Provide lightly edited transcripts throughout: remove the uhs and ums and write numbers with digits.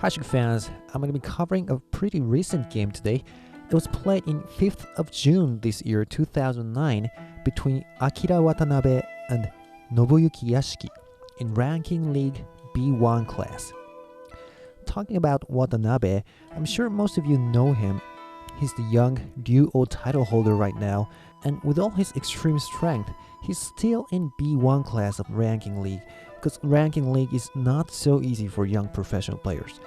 Hi Shogi fans, I'm going to be covering a pretty recent game today. It was played in 5th of June this year, 2009, between Akira Watanabe and Nobuyuki Yashiki in Ranking League B1-Class. Talking about Watanabe, I'm sure most of you know him. He's the young Ryuou title holder right now, and with all his extreme strength, he's still in B1-Class of Ranking League, because Ranking League is not so easy for young professional players.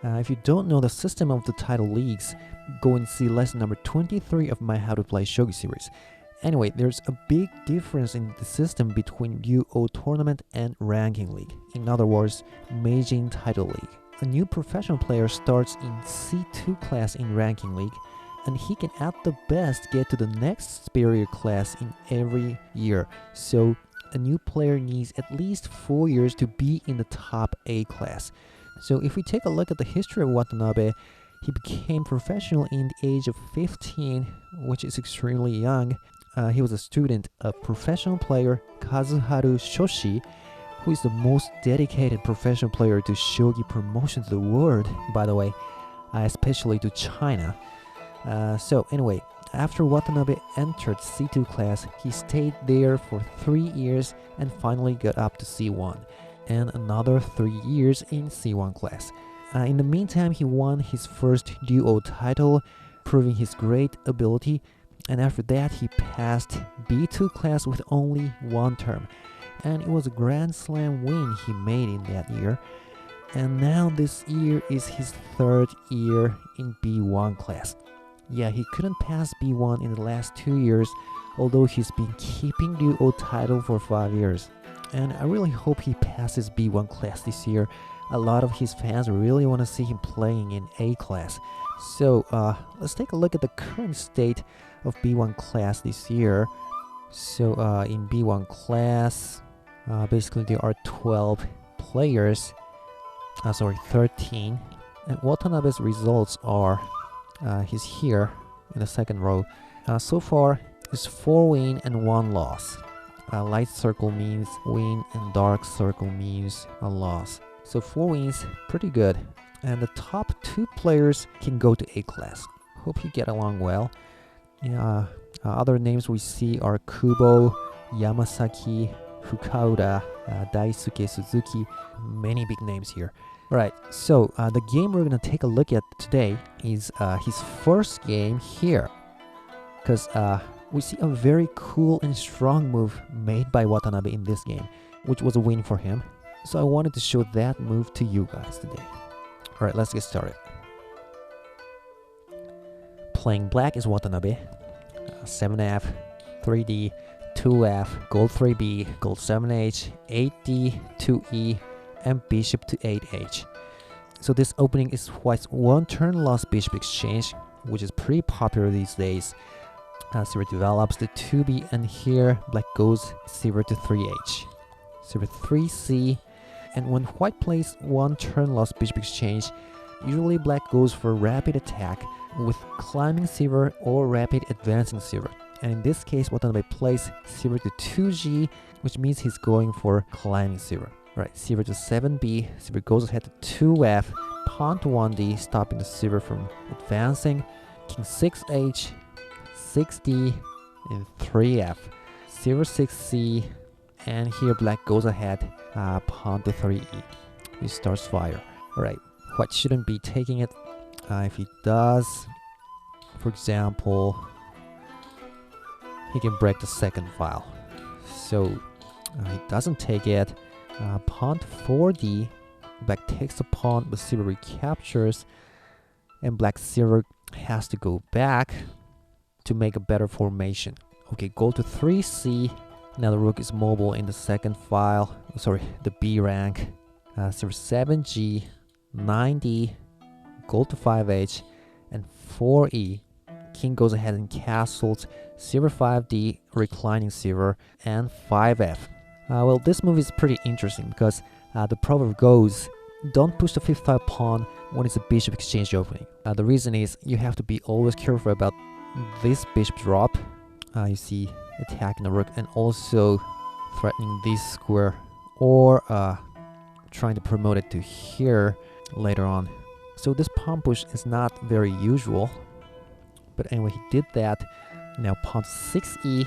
If you don't know the system of the title leagues, go and see lesson number 23 of my How to Play Shogi series. Anyway, there's a big difference in the system between Ryuou Tournament and Ranking League. In other words, Meijin Title League. A new professional player starts in C2 class in Ranking League, and he can at the best get to the next superior class in every year. So a new player needs at least 4 years to be in the top A class. So if we take a look at the history of Watanabe, he became professional in the age of 15, which is extremely young. He was a student of professional player Kazuharu Shoshi, who is the most dedicated professional player to shogi promotion to the world, by the way, especially to China. So anyway, after Watanabe entered C2 class, he stayed there for 3 years and finally got up to C1, and another 3 years in C1 class. In the meantime, he won his first Ryuou title, proving his great ability, and after that he passed B2 class with only 1 term, and it was a Grand Slam win he made in that year. And now this year is his 3rd year in B1 class. Yeah, he couldn't pass B1 in the last 2 years, although he's been keeping Ryuou title for 5 years. And I really hope he passes B1 class this year. A lot of his fans really want to see him playing in A class. So let's take a look at the current state of B1 class this year. So in B1 class, basically there are 12 players. 13. And Watanabe's results are, he's here in the second row. So far, it's 4 win and 1 loss. Light circle means win and dark circle means a loss. So 4 wins, pretty good. And the top 2 players can go to A class. Hope you get along well. Other names we see are Kubo, Yamasaki, Fukaura, Daisuke Suzuki. Many big names here. Alright, so the game we're going to take a look at today is his first game here. Because we see a very cool and strong move made by Watanabe in this game, which was a win for him. So I wanted to show that move to you guys today. Alright, let's get started. Playing black is Watanabe. 7F, 3D, 2F, gold 3B, gold 7H, 8D, 2E, and bishop to 8H. So this opening is white's 1 turn lost bishop exchange, which is pretty popular these days. Silver develops the 2B, and here black goes silver to 3H. Silver 3C, and when white plays 1 turn lost bishop exchange, usually black goes for rapid attack with climbing silver or rapid advancing silver. And in this case, Watanabe plays silver to 2G, which means he's going for climbing silver. Right, silver to 7B, silver goes ahead to 2F, pawn to 1D, stopping the silver from advancing, king 6H, 6D, and 3F, silver 6C, and here black goes ahead, pawn to 3E. He starts fire. Alright, white shouldn't be taking it. If he does, for example, he can break the second file. So he doesn't take it. Pawn to 4D, black takes the pawn, but silver recaptures, and black silver has to go back to make a better formation. Okay, go to 3C. Now the rook is mobile in the second file, the B rank. Silver 7G, 9D, gold to 5H, and 4E. King goes ahead and castles, silver 5D, reclining silver, and 5F. Well, this move is pretty interesting because the proverb goes, don't push the 5th file pawn when it's a bishop exchange opening. The reason is you have to be always careful about this bishop drop. You see attacking the rook and also threatening this square, or trying to promote it to here later on. So this pawn push is not very usual. But anyway, he did that. Now pawn 6e.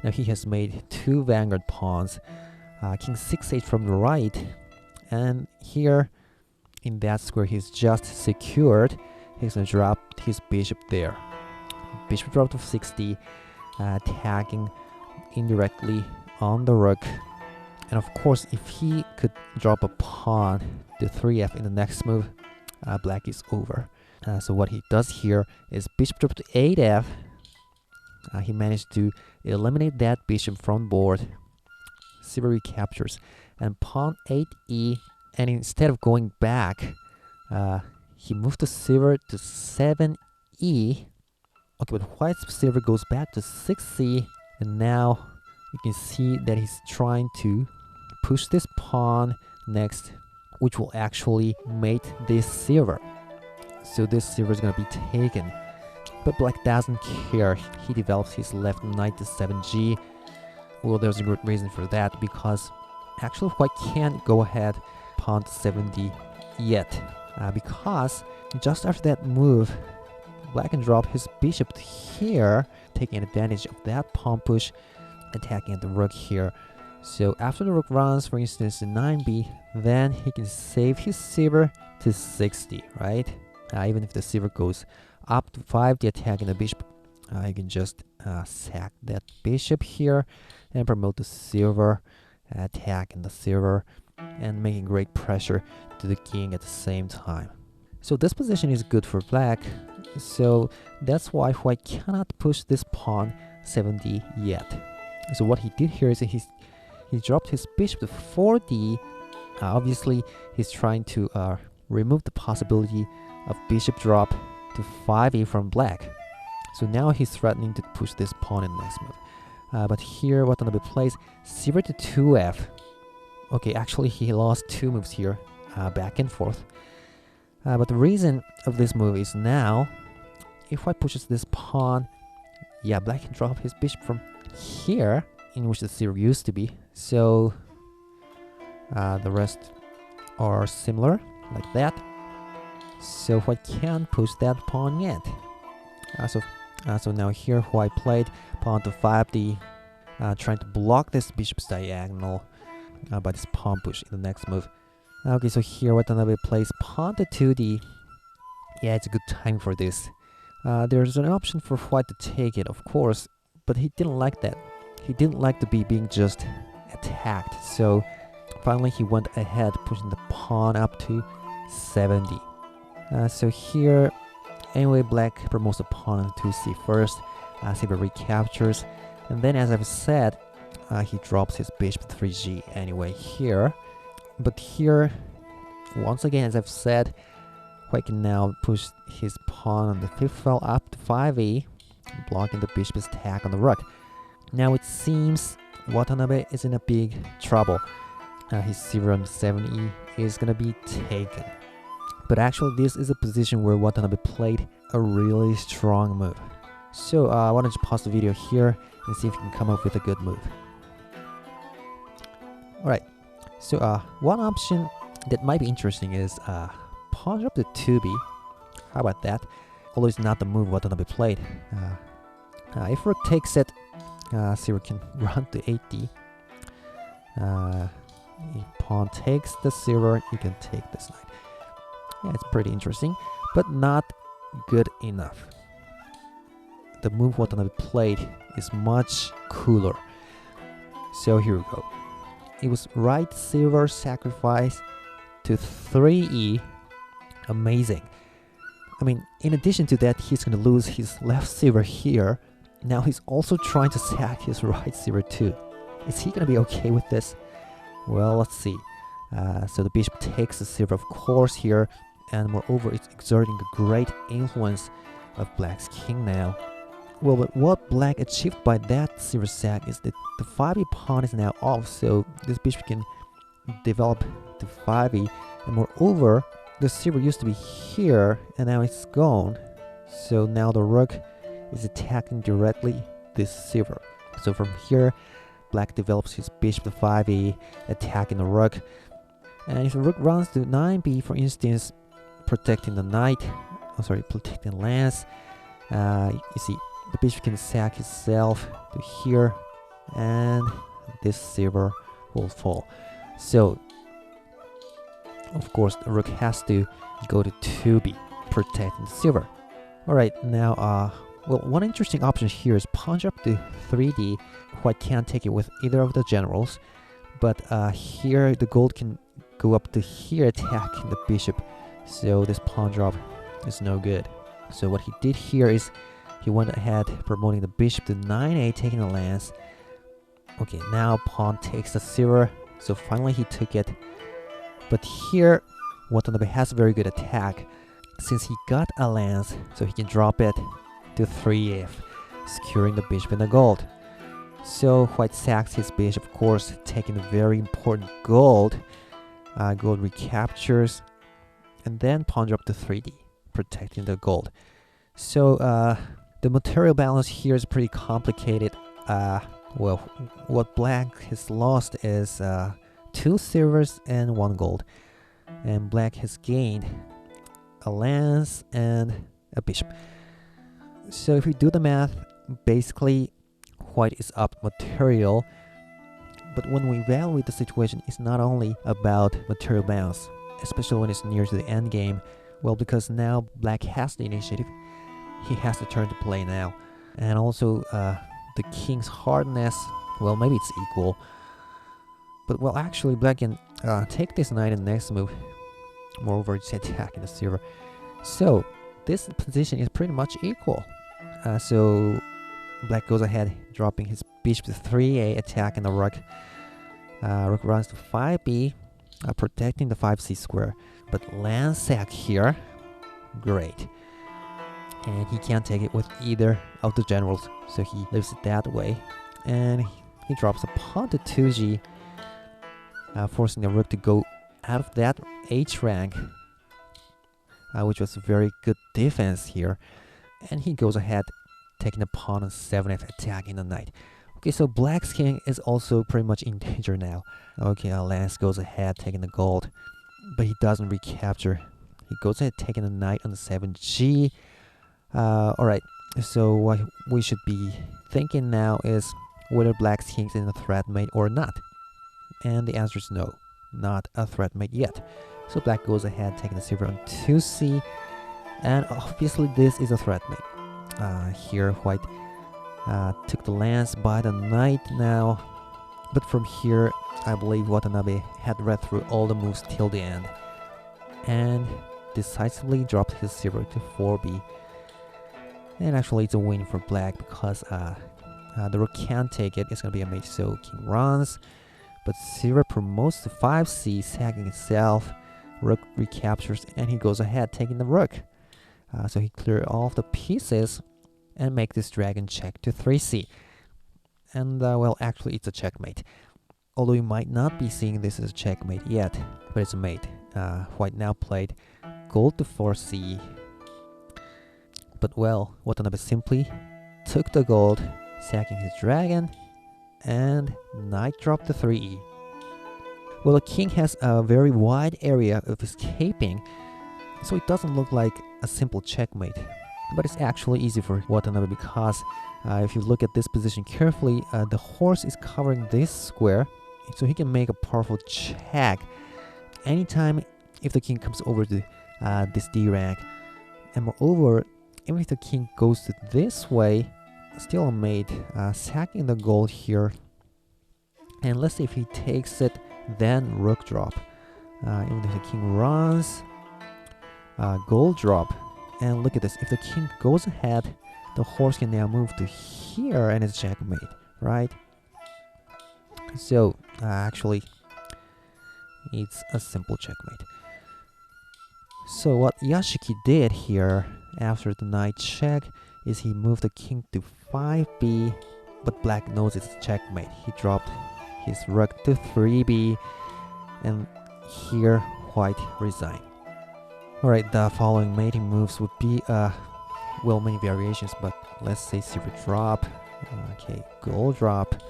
Now he has made 2 vanguard pawns. King 6-8 from the right. And here, in that square, he's just secured. He's going to drop his bishop there. Bishop drop to 60, attacking indirectly on the rook. And of course, if he could drop a pawn to 3f in the next move, black is over. So what he does here is bishop drop to 8f. He managed to eliminate that bishop from board. Silver recaptures. And pawn 8e. And instead of going back, he moved the silver to 7e. Okay, but white's silver goes back to 6c. And now you can see that he's trying to push this pawn next, which will actually mate this silver. So this silver is going to be taken. But black doesn't care. He develops his left knight to 7g. Well, there's a good reason for that, because actually white can't go ahead pawn to 7d yet. Because just after that move, black can drop his bishop here, taking advantage of that pawn push, attacking at the rook here. So after the rook runs, for instance, to 9b, then he can save his silver to 60, right? Even if the silver goes up to 5d, attacking the bishop, you can just sack that bishop here and promote the silver, attacking the silver, and making great pressure to the king at the same time. So this position is good for black, so that's why white cannot push this pawn 7d yet. So what he did here is he dropped his bishop to 4d. Obviously, he's trying to remove the possibility of bishop drop to 5e from black. So now he's threatening to push this pawn in the next move. But here Watanabe plays silver to 2f. Okay, actually he lost 2 moves here, back and forth. But the reason of this move is now, if white pushes this pawn, yeah, black can drop his bishop from here, in which the silver used to be. So the rest are similar, like that. So white can't push that pawn yet. So now here white played pawn to 5d, trying to block this bishop's diagonal by this pawn push in the next move. Okay, so here Watanabe plays pawn to 2d. Yeah, it's a good time for this. There's an option for white to take it, of course, but he didn't like that. He didn't like to be being just attacked. So finally he went ahead, pushing the pawn up to 7d. So here, anyway, black promotes the pawn on 2c first. Silver recaptures, and then, as I've said, he drops his bishop to 3g anyway here. But here, once again, as I've said, white can now push his pawn on the 5th file up to 5e, blocking the bishop's attack on the rook. Now it seems Watanabe is in a big trouble. His silver on 7e is gonna be taken. But actually, this is a position where Watanabe played a really strong move. So why don't you pause the video here and see if you can come up with a good move. Alright, so one option that might be interesting is pawn drop to 2b. How about that? Although it's not the move Watanabe played. If rook takes it, silver can run to 8d. If pawn takes the silver, you can take this knight. Yeah, it's pretty interesting, but not good enough. The move Watanabe played is much cooler. So here we go. It was right silver sacrifice to 3e. Amazing. I mean, in addition to that, he's going to lose his left silver here. Now he's also trying to sack his right silver too. Is he going to be okay with this? Well, let's see. So the bishop takes the silver, of course, here. And moreover, it's exerting a great influence of black's king now. Well, but what black achieved by that silver sack is that the 5e pawn is now off, so this bishop can develop to 5e. And moreover, the silver used to be here, and now it's gone. So now the rook is attacking directly this silver. So from here, black develops his bishop to 5e, attacking the rook. And if the rook runs to 9b, for instance, protecting the knight, protecting lance, you see the bishop can sack itself to here, and this silver will fall. So of course the rook has to go to 2b, protecting the silver. Alright, now well, one interesting option here is pawn up to 3d. White can't take it with either of the generals, but here the gold can go up to here, attacking the bishop, so this pawn drop is no good. So what he did here is he went ahead promoting the bishop to 9a, taking the lance. Okay, now pawn takes the silver, so finally he took it. But here Watanabe has a very good attack. Since he got a lance, so he can drop it to 3f, securing the bishop and the gold. So White sacks his bishop, of course, taking a very important gold. Gold recaptures, and then pawn drop to 3d, protecting the gold. So the material balance here is pretty complicated. Well, what black has lost is 2 silvers and 1 gold, and black has gained a lance and a bishop. So if we do the math, basically White is up material. But when we evaluate the situation, it's not only about material balance, especially when it's near to the end game. Well, because now black has the initiative, he has the turn to play now. And also the king's hardness, well, maybe it's equal. But well, actually black can take this knight in the next move. Moreover, it's attacking the silver. So this position is pretty much equal. So black goes ahead, dropping his bishop to 3a, attacking the rook. Rook runs to 5b, protecting the 5c square. But lance sack here, great. And he can't take it with either of the generals, so he leaves it that way. And he drops a pawn to 2g, forcing the rook to go out of that h rank, which was a very good defense here. And he goes ahead, taking the pawn on 7f, attacking the knight. Okay, so black's king is also pretty much in danger now. Okay, lance goes ahead, taking the gold, but he doesn't recapture. He goes ahead, taking the knight on the 7g. Alright, so what we should be thinking now is whether black's king is in a threat mate or not. And the answer is no, not a threat mate yet. So black goes ahead, taking the silver on 2c, and obviously this is a threat mate. Here White took the lance by the knight now, but from here I believe Watanabe had read through all the moves till the end and decisively dropped his silver to 4b. And actually it's a win for black because the rook can't take it. It's gonna be a mate, so king runs, but silver promotes to 5c, sacking itself. Rook recaptures, and he goes ahead, taking the rook. So he cleared all of the pieces and make this dragon check to 3c. And well, actually it's a checkmate. Although you might not be seeing this as a checkmate yet, but it's a mate. White now played gold to 4c. But well, Watanabe simply took the gold, sacking his dragon, and knight dropped to 3e. Well, the king has a very wide area of escaping, so it doesn't look like a simple checkmate. But it's actually easy for Watanabe because if you look at this position carefully, the horse is covering this square, so he can make a powerful check anytime if the king comes over to this d rank. And moreover, even if the king goes to this way, still a mate, sacking the gold here. And let's see if he takes it, then rook drop. Even if the king runs, gold drop. And look at this, if the king goes ahead, the horse can now move to here and it's checkmate, right? So actually it's a simple checkmate. So what Yashiki did here after the knight check is he moved the king to 5b, but black knows it's checkmate. He dropped his rook to 3b, and here White resigned. Alright, the following mating moves would be well, many variations, but let's say silver drop, okay, gold drop,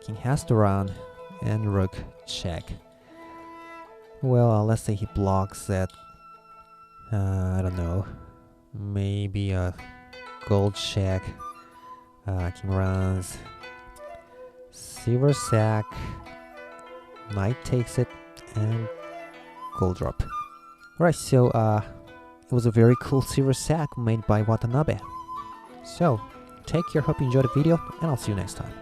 king has to run, and rook check. Well, let's say he blocks it. I don't know. Maybe a gold check. King runs. Silver sack. Knight takes it. And gold drop. Alright, so it was a very cool silver sack made by Watanabe. So, take care, hope you enjoyed the video, and I'll see you next time.